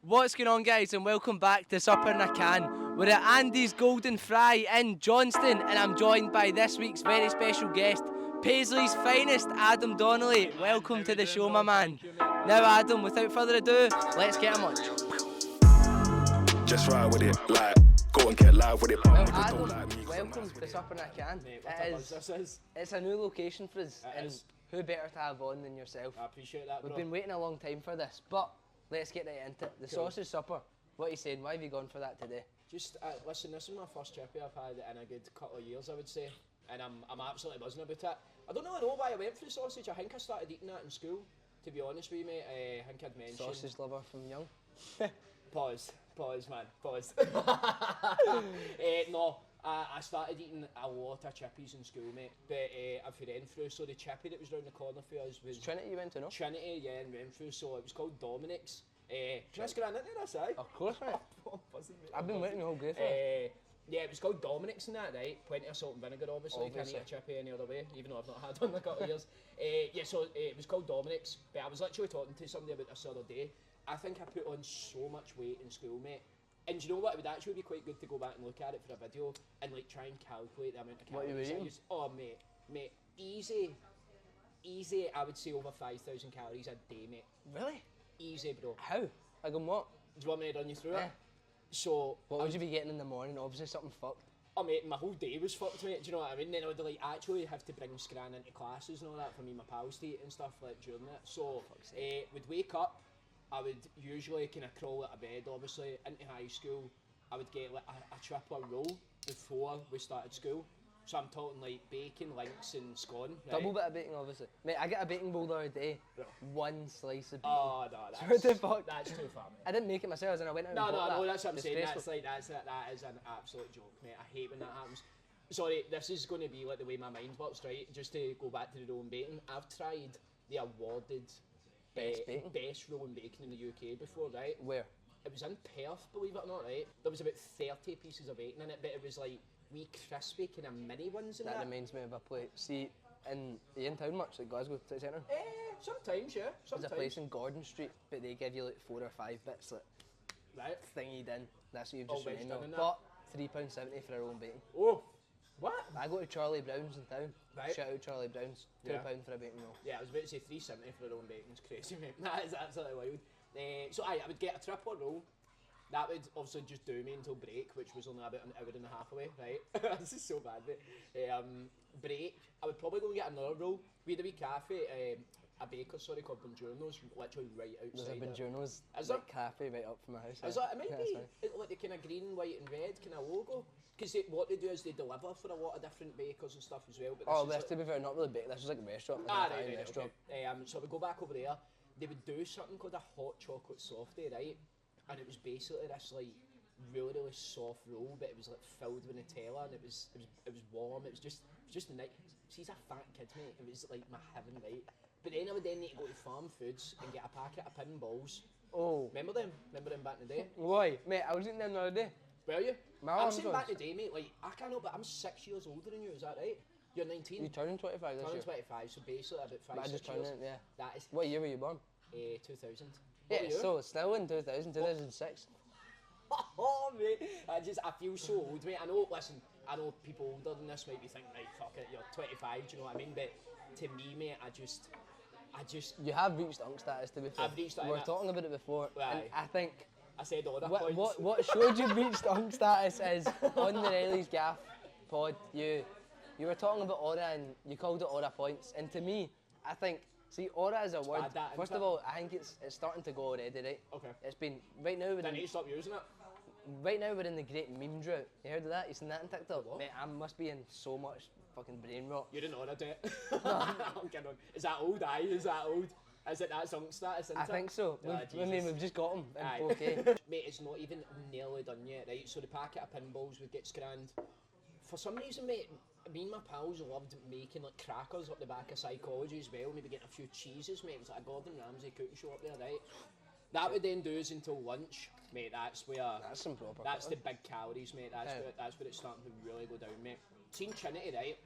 What's going on, guys, and welcome back to Supper in a Can. We're at Andy's Golden Fry in Johnston, and I'm joined by this week's very special guest, Paisley's finest, Adam Donnelly. Welcome to the show, my man. Now, Adam, without further ado, let's get him on. Just ride with it, like, go and get live with it. Well, Adam, welcome to Supper in a Can. It's a new location for us, and who better to have on than yourself? I appreciate that, bro. We've been waiting a long time for this, but let's get right into it. The sausage supper. What are you saying? Why have you gone for that today? Just listen, this is my first trip I've had in a good couple of years, I would say, and I'm absolutely buzzing about it. I don't really know why I went for the sausage. I think I started eating that in school, to be honest with you, mate. I think I'd mentioned... Sausage lover from young? Pause, man, pause. No, I started eating a lot of chippies in school, mate, but I've Renfrew, so the chippy that was round the corner for us was... Trinity you went to, no? Trinity, yeah, in Renfrew, so it was called Dominic's. Can I scran into this, aye? Of course, mate. I've been waiting the whole day for it. Yeah, it was called Dominic's and that, right? Plenty of salt and vinegar, obviously. Can't eat a chippy any other way, even though I've not had one in a couple of years. Yeah, so it was called Dominic's, but I was literally talking to somebody about this the other day. I think I put on so much weight in school, mate. And do you know what? It would actually be quite good to go back and look at it for a video and like try and calculate the amount of calories I used. Oh, mate, easy, I would say over 5,000 calories a day, mate. Really? Easy, bro. How? Like on what? Do you want me to run you through it? So... What would you be getting in the morning? Obviously something fucked. Oh mate, my whole day was fucked, mate, do you know what I mean? Then I would like actually have to bring Scran into classes and all that for me and my pals to eat and stuff like during it. So, would wake up, I would usually kind of crawl out of bed, obviously, into high school. I would get like a triple roll before we started school. So I'm talking like bacon, links and scone. Right? Double bit of bacon, obviously. Mate, I get a bacon bowl the other day. Yeah. One slice of bacon. Oh no, What the fuck? That's too far, mate. I didn't make it myself, and I went out and bought that. No, that's what I'm saying. That's like that is an absolute joke, mate. I hate when that happens. Sorry, this is going to be like the way my mind works, right? Just to go back to the rolling bacon, I've tried the awarded best rolling bacon in the UK before, right? Where? It was in Perth, believe it or not, right? There was about 30 pieces of bacon in it, but it was like wee crispy kind of mini ones in that. That reminds me of a place. See, are you in town much, like Glasgow City Centre? Sometimes, yeah. Sometimes. There's a place in Gordon Street, but they give you like 4 or 5 bits, like, right. Thingied in. That's what you've just Always remembered. done that. But £3.70 for a roll and bacon. Oh, what? I go to Charlie Brown's in town. Right. Shout out Charlie Brown's. £2 for a bacon roll. Yeah, I was about to say $3.70 for a roll and bacon. It's crazy, mate. That is absolutely wild. So I would get a triple roll. That would obviously just do me until break, which was only about an hour and a half away, right? This is so bad, mate. Break, I would probably go and get another roll. We had a wee cafe, a baker, called Bongiorno's, literally right outside. There's a Bongiorno's cafe right up from my house. Is that? It might be like the kind of green, white and red kind of logo. Because what they do is they deliver for a lot of different bakers and stuff as well. But this to be fair, not really bake. This was like a restaurant. Right, restaurant. Okay. So we go back over there. They would do something called a hot chocolate softie, right? And it was basically this like really soft roll, but it was like filled with Nutella, and it was warm. It was just nice. She's a fat kid, mate. It was like my heaven, right? But then I would then need to go to Farm Foods and get a packet of pinballs. Oh, remember them? Remember them back in the day? Why, mate? I was eating them the other day. Were you? I'm saying back in the day, mate. Like I can't know, but I'm 6 years older than you. Is that right? You're 19. You turning 25 this year. Turning 25, so basically about 5 I just 6 years. Turned it, yeah. That is. What year were you born? 2000. Yeah, so still in 2006. Oh, mate, I feel so old, mate. I know people older than this might be thinking, right, fuck it, you're 25, do you know what I mean? But to me, mate, I just... You have reached unk status, to be fair. I've reached that. We were talking about it before, and I think... I said order points. What showed you reached unk status is, on the Riley's Gaff pod, you were talking about aura and you called it aura points, and to me, I think... See, aura is a word. First of all, I think it's starting to go already, right? Okay. It's been right now. I need to stop using it. Right now we're in the great meme drought. You heard of that? You seen that on TikTok? What? Mate, I must be in so much fucking brain rot. You didn't order it. I'm kidding. Is that old? Is that old? Is it that song status? I think so. We've just got them in 4K. Mate, it's not even nearly done yet, right? So the packet of pinballs would get scanned. For some reason, mate, me and my pals loved making like crackers up the back of Psychology as well, maybe getting a few cheeses, mate. It was like a Gordon Ramsay cooking show up there, right? That would then do us until lunch, mate. That's where... That's some proper... That's the big calories, mate. That's where it's starting to really go down, mate. Seen Trinity, right?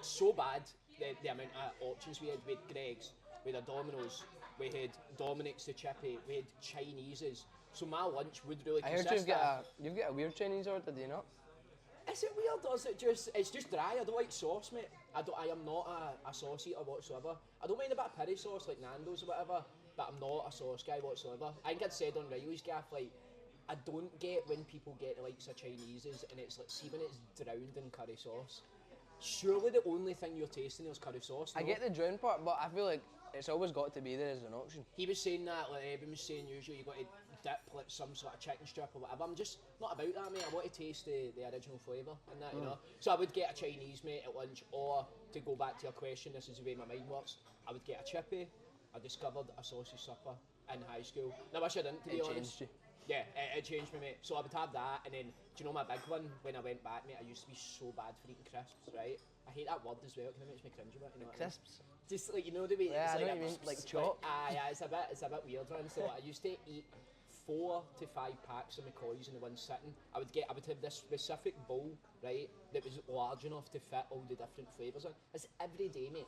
So bad, the amount of options we had with Greg's, with a Domino's, we had Dominic's the chippy, we had Chinese's. So my lunch would really I consist heard you've got a weird Chinese order, do you not? Is it weird or is it just, it's just dry, I don't like sauce, mate. I am not a sauce eater whatsoever. I don't mind a bit of peri sauce like Nando's or whatever, but I'm not a sauce guy whatsoever. I think I'd said on Riley's gaff, like, I don't get when people get the likes of Chinese's and it's like, see when it's drowned in curry sauce. Surely the only thing you're tasting is curry sauce, no? I get the drown part, but I feel like it's always got to be there as an option. He was saying that, like Evan was saying, usually you got to dip like some sort of chicken strip or whatever. I'm just not about that, mate. I want to taste the original flavour and that, you know. So I would get a Chinese, mate, at lunch, or to go back to your question, this is the way my mind works, I would get a chippy. I discovered a sausage supper in high school. Now, I wish I didn't, to be honest. Changed you. Yeah, it changed me, mate. So I would have that, and then, do you know my big one? When I went back, mate, I used to be so bad for eating crisps, right? I hate that word as well, because it makes me cringe a bit, you know what Crisps? I mean? Just like, you know the way Yeah, it's I know like, what you mean, like chalk. Yeah, it's a bit weird, man. So I used to eat 4 to 5 packs of McCoys in the one sitting. I would have this specific bowl, right, that was large enough to fit all the different flavours in. It's every day, mate.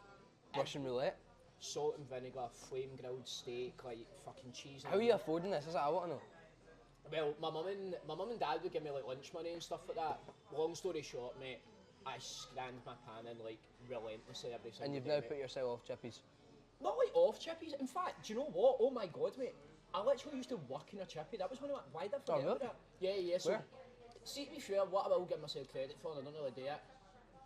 Russian roulette. Salt and vinegar, flame grilled steak, like fucking cheese. How are you affording this? Is that I want to know? Well, my mum and dad would give me like lunch money and stuff like that. Long story short, mate, I scranned my pan in like relentlessly every single day. And you've now put yourself off chippies. Not like off chippies. In fact, do you know what? Oh my god, mate. I literally used to work in a chippy. That was one of my... Why did I forget about that? Yeah. So, Where? see, to be fair, what I will give myself credit for, and I don't really do it,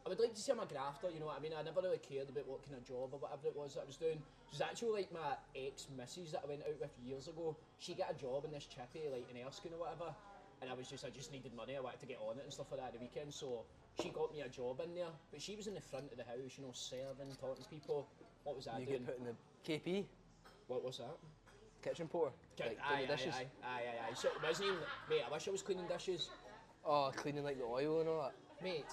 I would like to say I'm a grafter, you know what I mean? I never really cared about what kind of job or whatever it was that I was doing. It was actually like my ex-missus that I went out with years ago. She got a job in this chippy, like in Erskine or whatever, and I just needed money. I wanted to get on it and stuff like that at the weekend, so she got me a job in there. But she was in the front of the house, you know, serving, talking to people. What was I You doing? get put in the KP, What was that? kitchen porter. Like doing the dishes. Aye. So it wasn't even, mate, I wish I was cleaning dishes. Oh, cleaning like the oil and all that. Mate,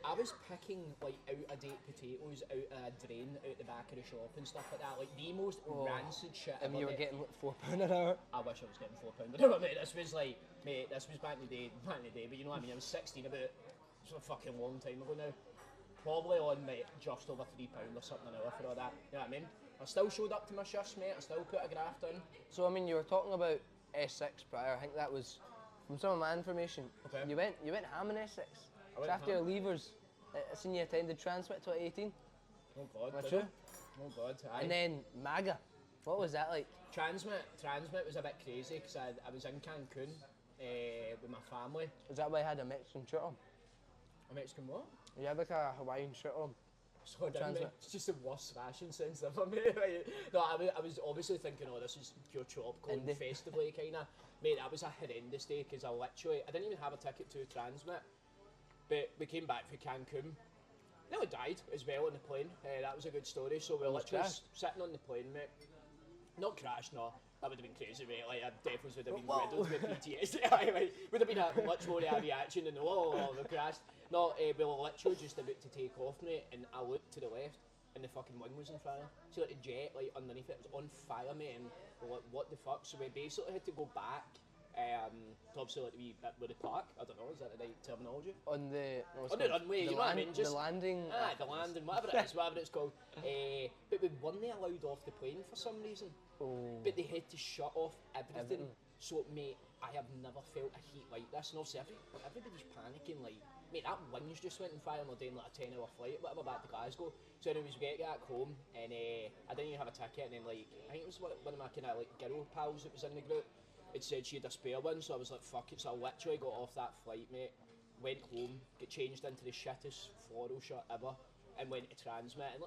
I was picking like out-of-date potatoes out of a drain out the back of the shop and stuff like that. Like the most rancid shit I mean, you ever, were mate. getting like £4 an hour. I wish I was getting £4 an hour, mate. This was back in the day, but you know what I mean? I was 16 about, it's a fucking long time ago now. Probably on, mate, just over £3 or something an hour for all that, you know what I mean? I still showed up to my shifts, mate, I still put a graft in. So, I mean, you were talking about S6 prior. I think that was, from some of my information, Okay. you went ham in S6. So went after your ham. leavers, I seen you attended Transmit 2018. Oh God, That's did I? true. Oh God, aye. And then MAGA. What was that like? Transmit was a bit crazy because I was in Cancun with my family. Was that why you had a Mexican shirt on? A Mexican what? You had like a Hawaiian shirt on. So I didn't, Transmit. mate. It's just the worst fashion sense ever, mate. Like, no, I was obviously thinking, oh, this is pure chop going Indie. festively, kind of. Mate, that was a horrendous day because I didn't even have a ticket to Transmit. But we came back from Cancun. Nearly died as well on the plane. That was a good story. So we were Almost literally crashed? sitting on the plane, mate. Not crashed, no. That would have been crazy, mate. Like, I definitely would have been riddled with PTSD. Like, would have been a much more heavy action than, we crashed. No, we were literally just about to take off, mate, and I looked to the left, and the fucking wing was on fire. See, like, the jet, like, underneath it was on fire, mate, and we're like, what the fuck? So we basically had to go back to obviously, like, the wee bit with the park. I don't know, is that the right terminology? On the Runway, you know what I mean? The landing. The landing, whatever it's called. But we weren't allowed off the plane for some reason. Oh. But they had to shut off everything. Everything. So, mate, I have never felt a heat like this. And obviously, everybody's panicking. Like, mate, that wings just went on fire and we're doing like a 10-hour flight, whatever, back to Glasgow. So, anyways, we get back home and I didn't even have a ticket. And then, like, I think it was one of my kind of like girl pals that was in the group. It said she had a spare one, so I was like, fuck it. So I literally got off that flight, mate, went home, got changed into the shittest floral shirt ever, and went to Transmit. And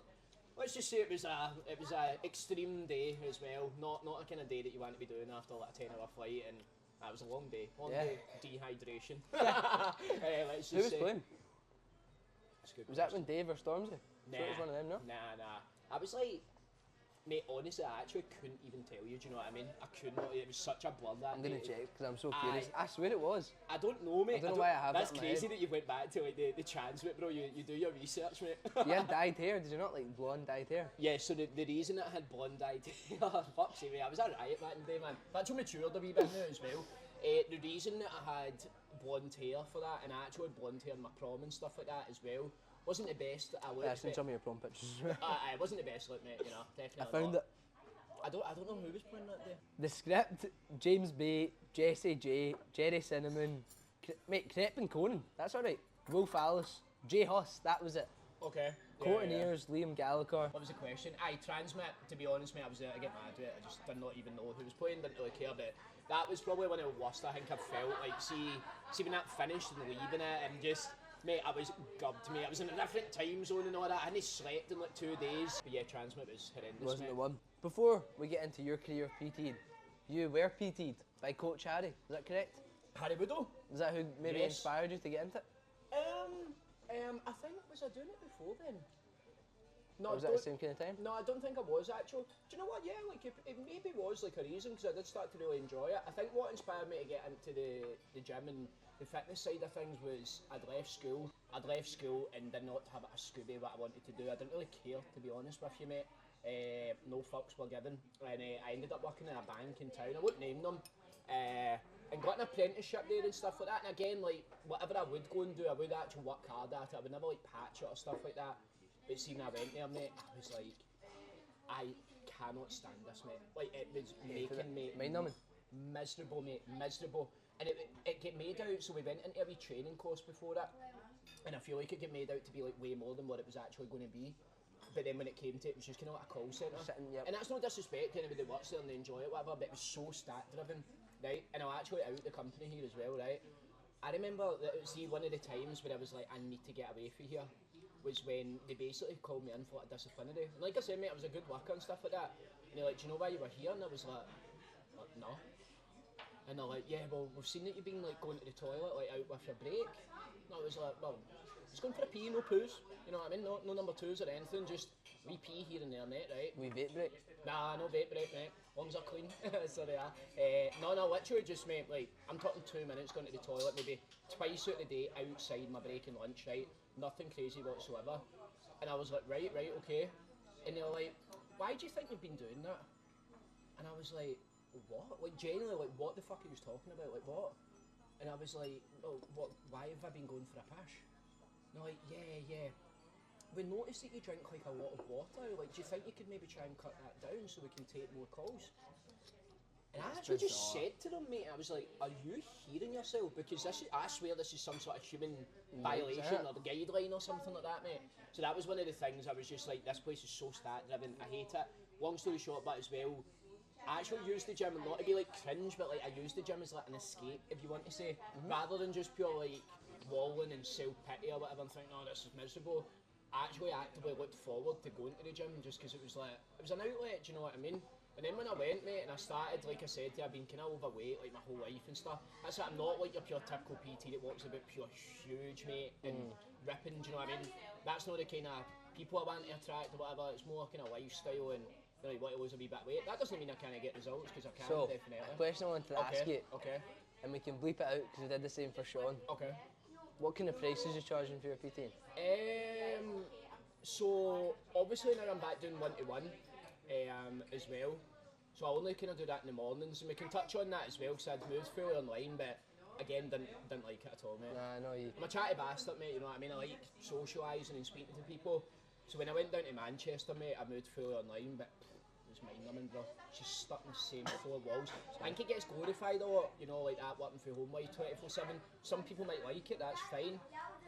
let's just say it was a extreme day as well. Not a kind of day that you want to be doing after like a 10-hour flight, and that was a long day. Day, dehydration. Let's Who just was say. playing? That's a good Was that question. when Dave or Stormzy? Nah, So it was one of them, no? Nah. I was like, mate, honestly, I actually couldn't even tell you, do you know what I mean? I could not, it was such a blur that I'm gonna day. check because I'm so Aye. curious. I swear it was. I don't know, mate. I don't know why I have That's that in my crazy head. that you went back to like the Transmit, bro. You do your research, mate. You had dyed hair, did you not? Like blonde dyed hair. Yeah, so the reason that I had blonde dyed hair, fuck sake, mate, I was a riot back in the day, man. I've actually matured a wee bit now as well. The reason that I had blonde hair for that, and I actually had blonde hair in my prom and stuff like that as well, wasn't the best that I looked. Yeah, I've seen some of your prom pictures. It wasn't the best look, mate, you know, definitely I found not. it. I don't know who was playing that day. The script, James Bay, Jesse J, Jerry Cinnamon, Crep and Conan, that's alright. Wolf Alice, Jay Huss, that was it. Okay. Courtineers, Liam Gallagher. What was the question? Transmit, to be honest, mate, I was there to get mad at it. I just did not even know who was playing, didn't really care, but that was probably one of the worst I think I've felt. Like, see when that finished and leaving it, and just, mate, I was gubbed, mate. I was in a different time zone and all that. I hadn't slept in like 2 days. But yeah, Transmit was horrendous, Wasn't mate. the one. Before we get into your career PT'd, you were PT'd by Coach Harry, is that correct? Harry Woodall? Is that who maybe Yes. inspired you to get into it? I think, was I doing it before then? No, Or was that the same kind of time? No, I don't think I was actually. Do you know what? Yeah, like it maybe was like a reason because I did start to really enjoy it. I think what inspired me to get into the gym and the fitness side of things was I'd left school and did not have a Scooby what I wanted to do. I didn't really care, to be honest with you, mate. No fucks were given, and I ended up working in a bank in town. I won't name them. And got an apprenticeship there and stuff like that. And again, like whatever I would go and do, I would actually work hard at it. I would never like patch it or stuff like that. But see, when I went there, mate, I was like, I cannot stand this, mate. Like it was making me miserable, mate, miserable. And it get made out. So we went into a wee training course before it, and I feel like it get made out to be like way more than what it was actually going to be. But then when it came to it, it was just kind of like a call centre. Yep. And that's no disrespect to anybody that works there and they enjoy it, whatever, but it was so stat driven, right? And I'll actually out the company here as well, right? I remember that, see, one of the times where I was like, I need to get away from here, was when they basically called me in for like a disciplinary. And like I said, mate, I was a good worker and stuff like that. And they're like, do you know why you were here? And I was like no. And they're like, yeah, well, we've seen that you've been like going to the toilet, like out with your break. And I was like, well, just going for a pee, no poos. You know what I mean? No number twos or anything, just wee pee here and there, mate, right? We vape break. Nah, no vape break, mate. Lungs are clean. So they are. No, literally just, mate, like, I'm talking 2 minutes going to the toilet, maybe twice out of the day outside my break and lunch, right? Nothing crazy whatsoever. And I was like, right, okay. And they were like, why do you think you've been doing that? And I was like, what? Like, genuinely, like, what the fuck are you talking about? Like, what? And I was like, oh, what? Why have I been going for a pish? And they're like, yeah. We noticed that you drink like a lot of water. Like, do you think you could maybe try and cut that down so we can take more calls? And I actually just said to them, mate, I was like, are you hearing yourself? Because I swear this is some sort of human violation or the guideline or something like that, mate. So that was one of the things I was just like, this place is so stat driven, I hate it. Long story short, but as well, I actually use the gym, not to be like cringe, but like I use the gym as like an escape, if you want to say, rather than just pure like walling and self-pity or whatever and thinking, oh, this is miserable. I actually actively looked forward to going to the gym just because it was like, it was an outlet, do you know what I mean? And then when I went, mate, and I started, like I said, I've been kind of overweight like my whole life and stuff. That's why I'm not like your pure typical PT that walks about pure huge, mate, and ripping, do you know what I mean? That's not the kind of people I want to attract or whatever. It's more kind of lifestyle and really want to lose a wee bit of weight. That doesn't mean I can't get results, because I can, So, definitely. a question I wanted to ask you, Okay. and we can bleep it out because we did the same for Sean. Okay. What kind of prices are you charging for your PT? So obviously now I'm back doing one-to-one as well. So I only kind of do that in the mornings, and we can touch on that as well because I'd moved fully online, but again didn't like it at all, mate. Nah, I know you. I'm a chatty bastard, mate, you know what I mean? I like socialising and speaking to people. So when I went down to Manchester, mate, I moved fully online, but it was mind-numbing, bro. Just stuck in the same 4 walls. I think it gets glorified a lot, you know, like that working from home like 24/7. Some people might like it, that's fine.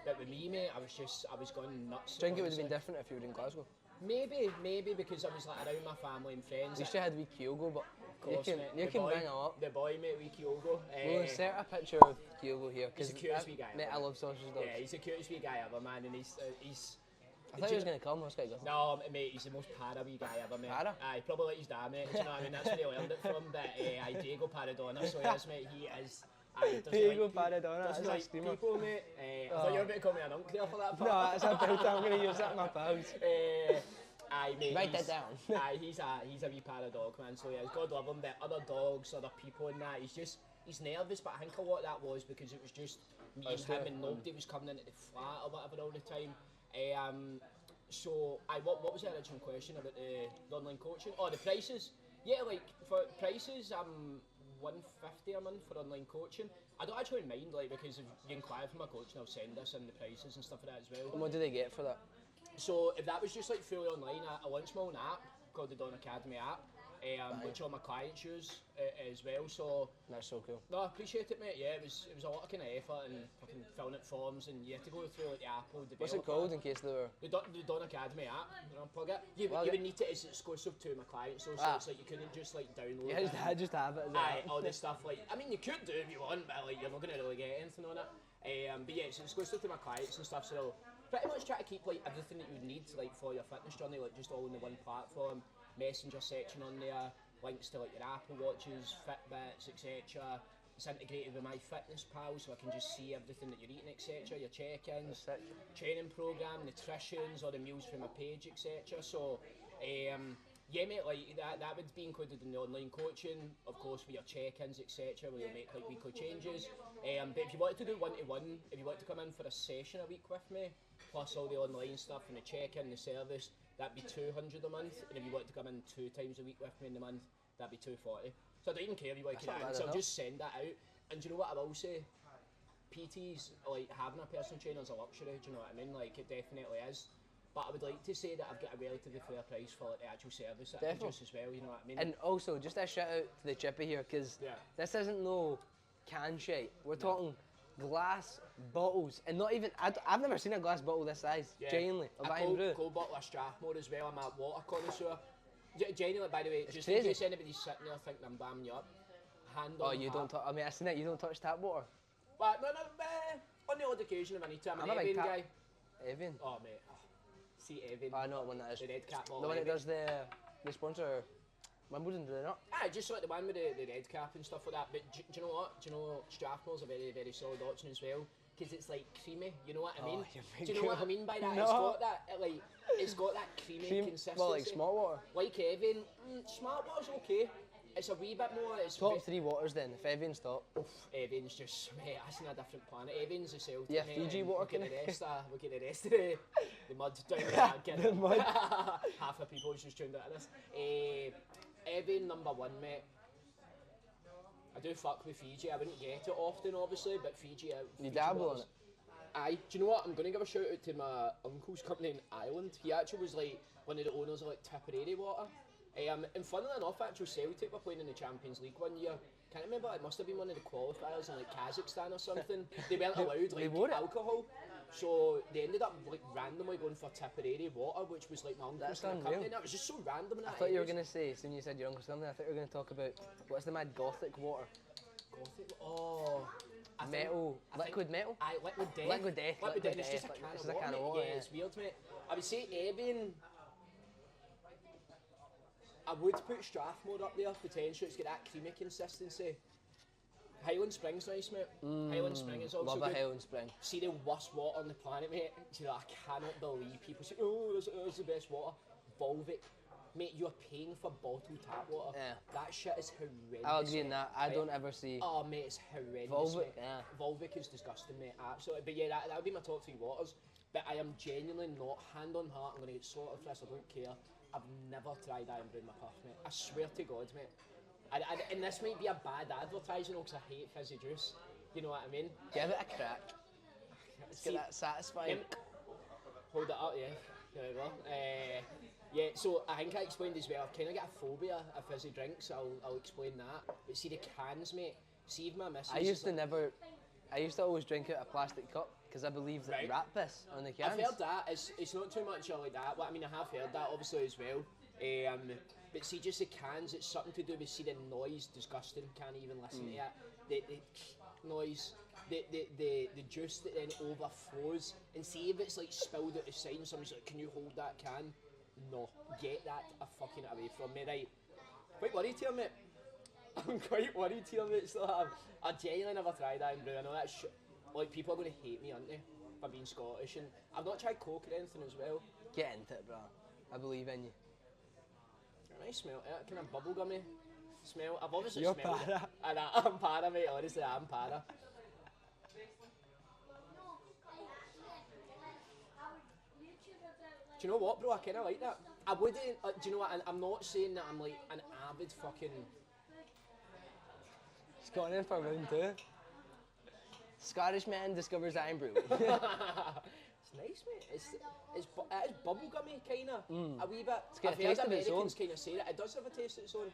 But with me, mate, I was going nuts. Do you think it would have been different if you were in Glasgow? Maybe because I was like around my family and friends. You should have had wee Kyogo, but Course, you mate, can boy, bring him up. The boy, mate, wee Kyogo. We'll insert a picture of Kyogo here, He's because the cutest wee guy mate, ever. I love sausage dogs. Yeah, he's the cutest wee guy ever, man, and he's I thought he was going to come, this guy goes. No, mate, he's the most para wee guy ever, mate. Para? Aye, probably like his dad, mate. Do you know what I mean? That's where he learned it from. But aye, Diego Paradona, so he is, mate. He is. Aye, Diego Paradona, doesn't that's a like screamer. people, mate. I thought you were about to call me an uncle there for that part. No, that's a belt, I'm going to use that in my pals. Aye, mate. Write that down. Aye, he's a wee para dog, man. So yeah, God love him. But other dogs, other people and that, he's nervous. But I think a lot of that was because it was just me and him, and nobody was coming into the flat or whatever all the time. So what was the original question about the online coaching? Oh, the prices. Yeah, like for prices, $150 a month for online coaching. I don't actually mind, like, because if you inquire for my coaching, I'll send us and the prices and stuff like that as well. And what do they get for that? So if that was just like fully online, I launched my own app called the Don Academy app, which all my clients use as well. So That's so cool. no, I appreciate it, mate. Yeah, it was a lot of kind of effort and fucking filling out forms, and you had to go through like the Apple developer. What's it called in case they were? The Don Academy app. You know, plug it. You Plug would it. need to. It's exclusive to my clients, so it's like you couldn't just like download. Yeah, it. just have it. Aye, all this stuff like. I mean, you could do if you want, but like you're not gonna really get anything on it. But yeah, it's exclusive to my clients and stuff, so they'll pretty much try to keep like everything that you would need like for your fitness journey, like just all in the one platform. Messenger section on there, links to like your Apple Watches, Fitbits, etc. It's integrated with my fitness pal, so I can just see everything that you're eating, etc. Your check-ins, training program, nutritions, or the meals from my page, etc. So, yeah, mate, like that would be included in the online coaching, of course, with your check-ins, etc. Where you make like weekly changes. But if you wanted to do one-to-one, if you want to come in for a session a week with me, plus all the online stuff and the check-in, the service, that'd be $200 a month. And if you want to come in 2 times a week with me in the month, that'd be $240. So I don't even care if you want to get in, so I'll just send that out. And do you know what I will say? PTs, like having a personal trainer is a luxury, do you know what I mean? Like it definitely is. But I would like to say that I've got a relatively fair price for like the actual service that I produce as well, you know what I mean? And also, just a shout out to the chippy here, because this isn't no can shite. We're talking glass bottles, and not even, I've never seen a glass bottle this size, genuinely. A cold bottle of Strathmore as well. I'm a water connoisseur. Genuinely, by the way, it's just crazy. in case anybody's sitting there thinking I'm bamming you up, hand on you don't touch, I mean, I seen it, you don't touch tap water. But no, on the odd occasion if I need to. I'm an Evian guy. Evian? Oh, mate. See Evian. I know what one that is. The red cap bottle. The one that does the sponsor Wimbledon, do they not? Aye, just like the one with the red cap and stuff like that. But do you know what? Do you know Strathmore's a very, very solid option as well? Because it's like creamy, you know what I mean? Do you know what I mean by that? No. It's got that creamy consistency. Well, like smart water. Like Evian, smart water's okay. It's a wee bit more. It's top 3 waters then, if Evian's top. Evian's just, mate, that's in a different planet. Evian's a Celtic, yeah, mate, Fiji water. We'll get the rest of the mud down there. The mud. Half the people just tuned out of this. Evian number 1, mate. I do fuck with Fiji. I wouldn't get it often, obviously, but Fiji. You dabble in it. Aye. Do you know what? I'm going to give a shout out to my uncle's company in Ireland. He actually was like one of the owners of like Tipperary Water. And funnily enough, actually Celtic were playing in the Champions League one year. Can't remember, it must have been one of the qualifiers in like Kazakhstan or something. They weren't allowed like alcohol. So they ended up like randomly going for Tipperary Water, which was like my uncle's company. And that was just so random. I thought you were going to say, as soon as you said your uncle's company, I thought you were going to talk about, what's the mad Gothic water? Gothic? Oh. Liquid metal? Aye, liquid death. Liquid death. Liquid death. It's just a can of water. Yeah, it's weird, mate. I would say Evian. I would put Strathmore up there, potentially. It's got that creamy consistency. Highland Spring's nice, mate. Highland Spring is also love good. a Highland Spring. See the worst water on the planet, mate. You know, I cannot believe people say, oh, this is the best water. Volvic. Mate, you're paying for bottled tap water. Yeah. That shit is horrendous. I'll agree on that. I don't ever see. Oh, mate, it's horrendous. Volvic, mate. yeah. Volvic is disgusting, mate. Absolutely. But yeah, that would be my top 3 waters. But I am genuinely not, hand on heart, I'm going to get slaughtered for this, I don't care. I've never tried Iron Brew in my puff, mate. I swear to God, mate. And this might be a bad advertising because I hate fizzy juice. You know what I mean? Give it a crack. Let's get that satisfying. Hold it up, yeah. There we go. Yeah, so I think I explained as well, I've kind of got a phobia of fizzy drinks, I'll explain that. But see the cans, mate, see if my missus... I used to always drink out a plastic cup, because I believe that rat piss on the cans. I've heard that, it's not too much like that, well, I mean I have heard that obviously as well. But see just the cans, it's something to do with, see the noise, disgusting, can't even listen to that. The noise, the juice that then overflows, and see if it's like spilled out the side and somebody's like, can you hold that can? No, get that fucking away from me, right? Quite worried here, mate. I'm quite worried here, mate. So I genuinely never tried Iron Brew. I know that's like people are going to hate me, aren't they, for being Scottish, and I've not tried Coke or anything as well. Get into it, bro. I believe in you. I smell it, kind of bubblegummy smell. I've obviously You're smelled para. it. And I'm para, mate. Honestly, I'm para. Do you know what, bro? I kind of like that. I wouldn't. Do you know what? I'm not saying that I'm like an avid fucking. He's gone in for round 2. Scottish man discovers Iron Brew. It's nice, mate. It is bubblegummy, kind of. A wee bit. got a I've taste heard of its Americans kind of say that. It does have a taste of its own. I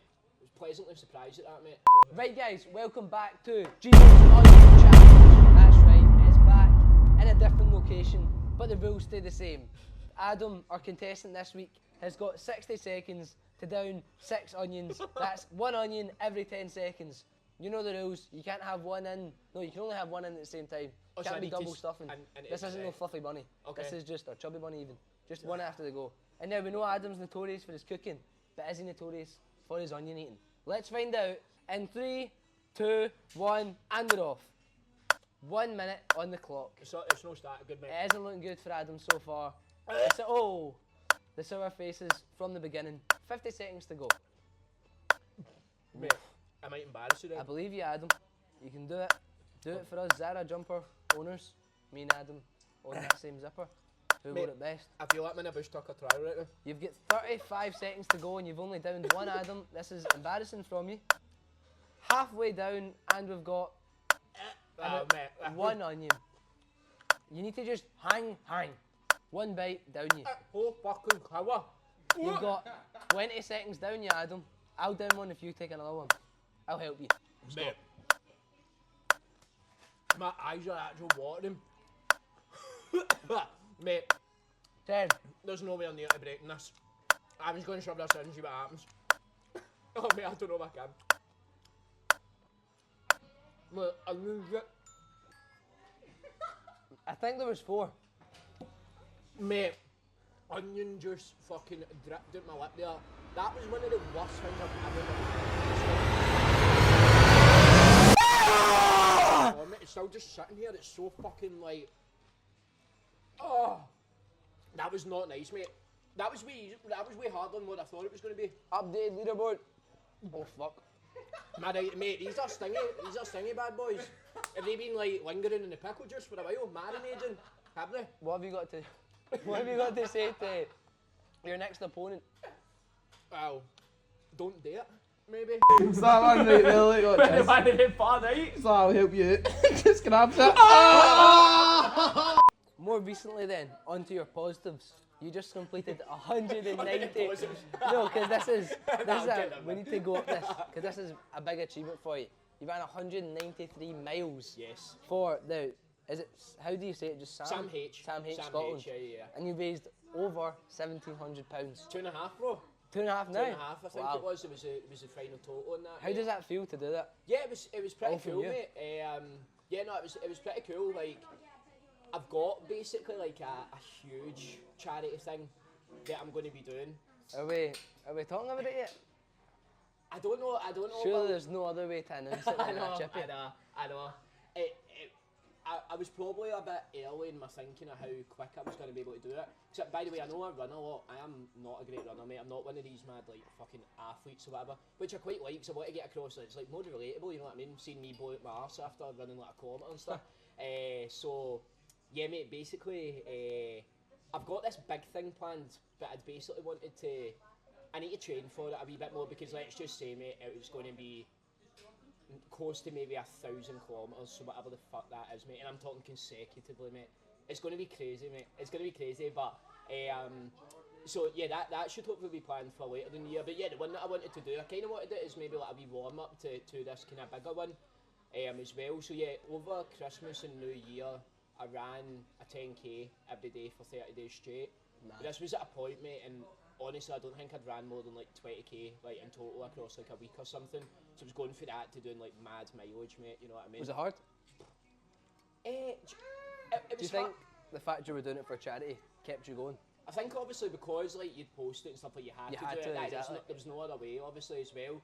was pleasantly surprised at that, mate. Right, guys, welcome back to G's Onion Challenge. That's right, it's back in a different location, but the rules stay the same. Adam, our contestant this week, has got 60 seconds to down 6 onions. That's 1 onion every 10 seconds. You know the rules. You can't have one in. No, you can only have one in at the same time. Oh, Can't so be I need to double stuffing. This isn't no fluffy bunny. Okay. This is just, or chubby bunny even. Just one after the go. And now we know Adam's notorious for his cooking, but is he notorious for his onion eating? Let's find out in 3, 2, 1, and we're off. 1 minute on the clock. It's no start, good, mate. It isn't looking good for Adam so far. The sour faces from the beginning. 50 seconds to go. Mate, I might embarrass you then. I believe you, Adam. You can do it. Do it for us, Zara jumper owners. Me and Adam own that same zipper. Who wore it best? I feel like I'm in a bush tucker trial right now. You've got 35 seconds to go and you've only downed 1, Adam. This is embarrassing from you. Halfway down and we've got Mate. 1 onion. You need to just hang. 1 bite down you. Oh, fucking cover. You've got 20 seconds down you, Adam. I'll down one if you take another one. I'll help you. Mate. My eyes are actually watering. Mate, 10. there's no way I'm near to breaking this. I'm just going to shove this in and see what happens. Oh, mate, I don't know if I can. Mate, I lose it. I think there was 4. Mate, onion juice fucking dripped out my lip there. That was one of the worst things I've ever done. Oh, mate, it's still just sitting here. It's so fucking like... Oh, that was not nice, mate. That was way harder than what I thought it was going to be. Updated leaderboard. Oh, fuck. Mate, these are stingy bad boys. Have they been like lingering in the pickle juice for a while, marinating? Have they? What have you got to say to your next opponent? Well, don't do it, maybe. It's that one right there, look at this. Why did it far right? So I'll help you. Just grabs it. More recently then, onto your positives. You just completed 190. Positives. No, because this is I'll get them, we man. need to go up this, because this is a big achievement for you. You've ran 193 miles Yes. for the, is it, how do you say it, just Sam H. Sam H, Scotland. Yeah. And you raised over £1,700. 2.5, bro. 2.5 now? 2.5, I think Wow. it was. It was the final total on that. How does that feel to do that? Yeah, it was pretty All from cool, you? mate. Yeah, no, it was pretty cool. Like, I've got basically like a huge charity thing that I'm going to be doing. Are we talking about it yet? I don't know. Surely about- there's no other way to announce it I than know, a chippy. I know. I was probably a bit early in my thinking of how quick I was going to be able to do it. Except, by the way, I know I run a lot. I am not a great runner, mate. I'm not one of these mad, like, fucking athletes or whatever, which I quite like, because I want to get across that it's, like, more relatable, you know what I mean? Seeing me blow out my arse after running, like, a kilometre and stuff. So, yeah, mate, basically, I've got this big thing planned, but I'd basically wanted to... I need to train for it a wee bit more, because let's just say, mate, it was going to be close to maybe 1,000 kilometres, so whatever the fuck that is, mate, and I'm talking consecutively, mate. It's going to be crazy, mate. It's going to be crazy, but so yeah, that should hopefully be planned for later in the year. But yeah, the one that I wanted to do, I kind of wanted it as maybe like a wee warm up to this kind of bigger one as well. So yeah, over Christmas and New Year, I ran a 10k every day for 30 days straight. But this was at a point, mate, and honestly, I don't think I'd ran more than like 20k like in total across like a week or something. So I was going for that to doing like mad mileage, mate. You know what I mean? Was it hard? It Do you was think hard. the fact you were doing it for charity kept you going? I think obviously because like you'd post it and stuff like you had to do it. Exactly. There was no other way, obviously as well.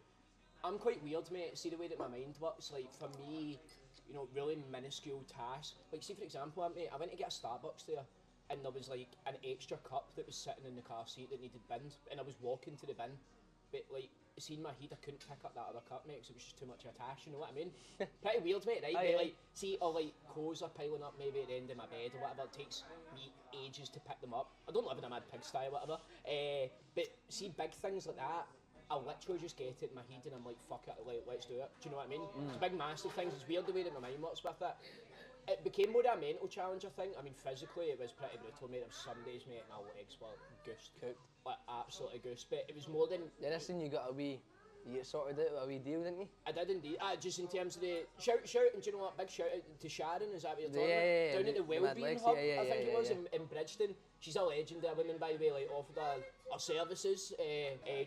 I'm quite weird, mate. See the way that my mind works. Like for me, you know, really minuscule tasks. Like see for example, mate, I went to get a Starbucks there, and there was like an extra cup that was sitting in the car seat that needed binned, and I was walking to the bin, but like seeing my heat, I couldn't pick up that other cup, mate, because it was just too much of a task. You know what I mean? Pretty weird, mate. Right? Oh, But, yeah. like see, or like clothes are piling up maybe at the end of my bed or whatever. It takes me ages to pick them up. I don't live in a mad pigsty or whatever. But see big things like that, I'll literally just get it in my head and I'm like, fuck it, like, let's do it. Do you know what I mean? It's big massive things. It's weird the way that my mind works with it. it became more of a mental challenge, I think. I mean, physically it was pretty brutal, mate. There was some days, mate, my legs were goosed. Cooked. Like, absolutely goosed. But it was more than... Then I seen you got you sorted out with a wee deal, didn't you? I did indeed. Just in terms of the... Shout, and do you know what? Big shout out to Sharon, is that what you're talking Yeah, about? Down at the Wellbeing Hub, I think it was, yeah. in Bridgeton. She's a legend, a woman, by the way, like, offered her services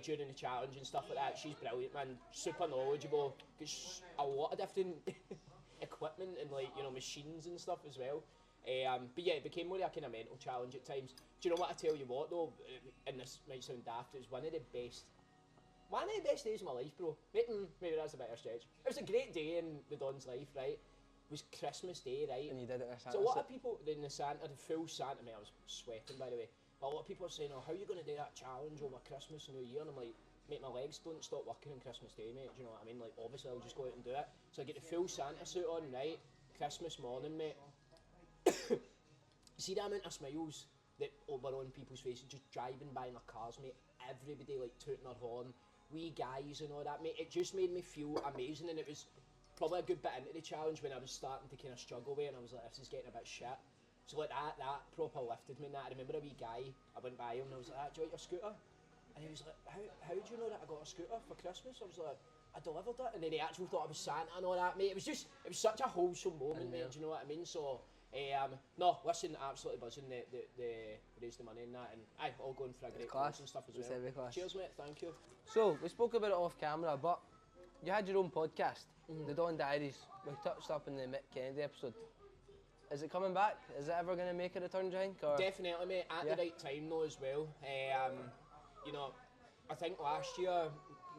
during the challenge and stuff like that. She's brilliant, man. Super knowledgeable. Got a lot of different equipment and, like, you know, machines and stuff as well. But yeah, it became more like a kind of mental challenge at times. Do you know what? I tell you what, though, and this might sound daft, it was one of the best days of my life, bro. Maybe that's a better stretch. It was a great day in the Don's life, right? It was Christmas Day, right? And you did it in a Santa So a lot suit. of people, in the Santa, the full Santa, mate, I was sweating, by the way. But a lot of people are saying, oh, how are you going to do that challenge over Christmas and New Year? And I'm like, mate, my legs don't stop working on Christmas Day, mate. Do you know what I mean? Like, obviously, I'll just go out and do it. So I get the full Santa suit on, right? Christmas morning, mate. See the amount of smiles that were on people's faces just driving by in their cars, mate. Everybody, like, tooting their horn. Wee guys and all that, mate. It just made me feel amazing, and it was probably a good bit into the challenge when I was starting to kind of struggle with it, and I was like, this is getting a bit shit. So like that proper lifted me. And that I remember a wee guy, I went by him and I was like, do you want your scooter? And he was like, how do you know that I got a scooter for Christmas? I was like, I delivered it. And then he actually thought I was Santa and all that, mate. It was such a wholesome moment, mate. Do you know what I mean? So no, listen, absolutely buzzing. They raised the money in that, and all going for a great cause and stuff as well. Class. Cheers, mate. Thank you. So, we spoke about it off camera, but you had your own podcast, The Don Diaries. We touched up in the Mick Kennedy episode. Is it coming back? Is it ever going to make a return, do you think? Or? Definitely, mate. At the right time, though, as well. You know, I think last year,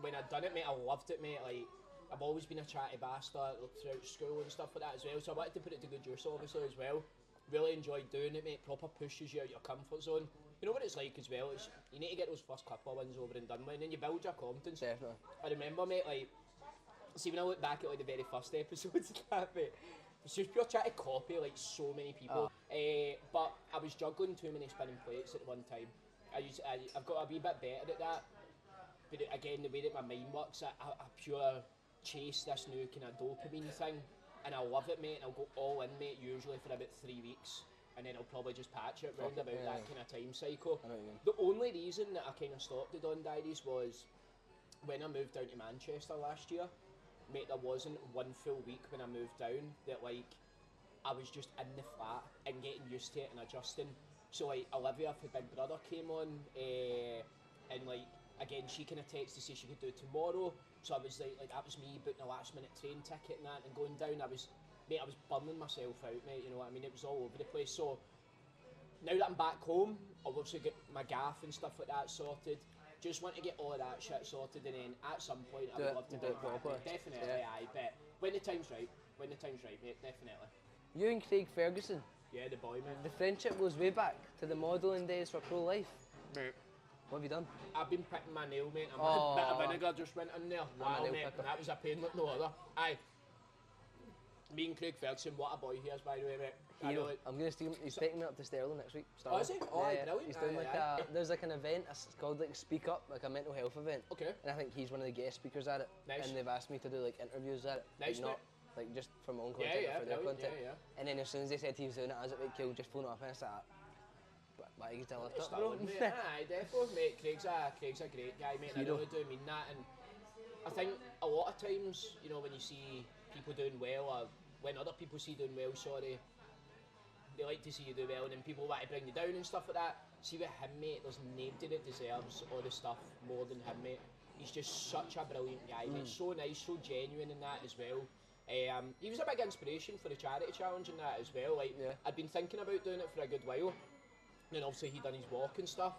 when I'd done it, mate, I loved it, mate. Like, I've always been a chatty bastard throughout school and stuff like that as well, so I wanted to put it to good use, obviously, as well. Really enjoyed doing it, mate. Proper pushes you out your comfort zone. You know what it's like as well? It's, you need to get those first couple of wins over and done with, and then you build your confidence. Definitely. I remember, mate, like, see, when I look back at like the very first episodes of that, mate, it's just pure trying to copy like so many people. But I was juggling too many spinning plates at one time. I've got a wee bit better at that. But again, the way that my mind works, I pure chase this new kind of dopamine thing, and I love it, mate. And I'll go all in, mate, usually for about 3 weeks, and then I'll probably just patch it round about that kind of time cycle. The only reason that I kind of stopped the Don Diaries was when I moved down to Manchester last year. Mate, there wasn't one full week when I moved down that, like, I was just in the flat and getting used to it and adjusting. So, like, Olivia for Big Brother came on, and, like, again, she kind of texted to say she could do it tomorrow. So I was like that was me booking a last minute train ticket and that and going down. I was burning myself out, mate, you know what I mean? It was all over the place. So now that I'm back home, I'll obviously get my gaff and stuff like that sorted. Just want to get all of that shit sorted, and then at some point I would love to do it properly. Definitely, aye, but when the time's right, mate, definitely. You and Craig Ferguson, Yeah, the boy, man. the friendship goes way back to the modelling days for Pro Life. Mate, What have you done? I've been picking my nail, mate. A bit of vinegar just went in there. Wow, nail mate, picker. that was a pain like no other. Aye. Me and Craig Ferguson, what a boy he is, by the way, mate. I know it. I'm going to steal him. He's taking me up to Sterling next week. Oh, is he? Oh, aye, brilliant. He's doing Aye, like aye. there's like an event, it's called like Speak Up, like a mental health event. Okay. And I think he's one of the guest speakers at it. Nice. And they've asked me to do like interviews at it. Nice, not like just for my own content, Yeah, or for their brilliant, content. yeah. And then as soon as they said he was doing it, I was like, cool, just phone it up, and I started. But he's still lift It's up, bro. stunning, mate. Aye, definitely, mate. Craig's a great guy, mate. I Hero. really do mean that. And I think a lot of times, you know, when you see people doing well, or when other people see you doing well, they like to see you do well, and then people want to bring you down and stuff like that. See with him, mate, there's nobody that deserves all the stuff more than him, mate. He's just such a brilliant guy, mate. So nice, so genuine in that as well. He was a big inspiration for the charity challenge and that as well. Like, I'd been thinking about doing it for a good while, and then obviously he done his walk and stuff.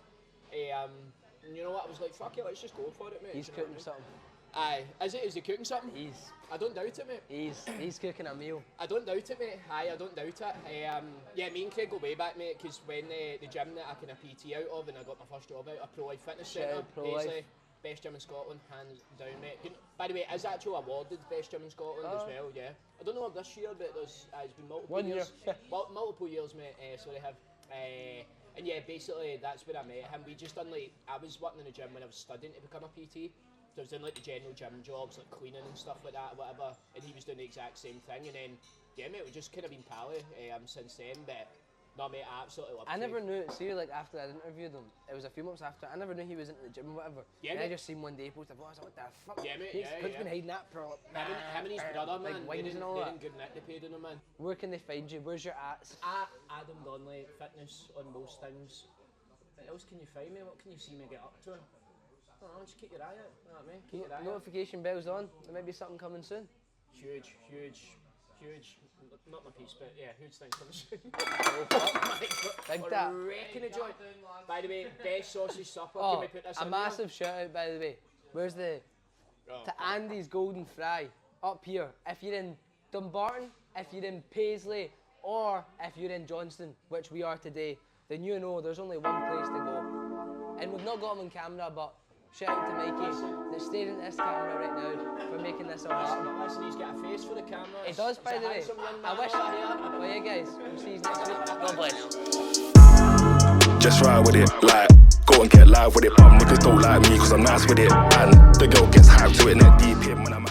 And you know what? I was like, fuck it, let's just go for it, mate. He's Do you know cooking what something. I mean? Aye, is he cooking something? I don't doubt it, mate. He's cooking a meal. I don't doubt it, mate. Aye, I don't doubt it. Yeah, me and Craig go way back, mate, because when the gym that I kind of PT out of and I got my first job out, a Pro Life Fitness Shout Centre, out Pro Life. best gym in Scotland, hands down, mate. By the way, is actually awarded best gym in Scotland as well, yeah. I don't know if this year, but it's been multiple 1 year. years. Multiple years, mate, so they have. And yeah, basically that's where I met him. We just done like, I was working in the gym when I was studying to become a PT, was doing like the general gym jobs, like cleaning and stuff like that, or whatever, and he was doing the exact same thing. And then, yeah, mate, we just kind of been pally since then. But no, mate, I absolutely love. I never knew. See, like after I interviewed him, it was a few months after. I never knew he was into the gym or whatever. Yeah, and I mate. just seen one day post. I was like, what the fuck? Yeah, mate. He's Yeah. been hiding that for like, Him and his brother, man. like wings and all that. Good nick they paid on him, man. Where can they find you? Where's your ats? Adam Donnelly, fitness on most things. What else can you find me? What can you see me get up to? I don't know, just keep your eye out. You know what I mean? Keep your eye out. Notification bells on. There might be something coming soon. Huge. Not my piece, but yeah, huge thing coming soon. Big that. Wrecking the joint. By the way, best sausage supper. Oh, Can we put this a in massive shout out, by the way. Where's the to Andy's Golden Fry up here? If you're in Dumbarton, if you're in Paisley, or if you're in Johnston, which we are today, then you know there's only one place to go. And we've not got him on camera, but shout out to Mikey that's staring at this camera right now for making this all happen. Listen, he's got a face for the camera. He does, by the way. I wish. Well, yeah, guys, we'll see you next week. God bless. Just ride with it, like, go and get live with it. But niggas don't like me cause I'm nice with it. And the girl gets hyped to it, neck deep in when I'm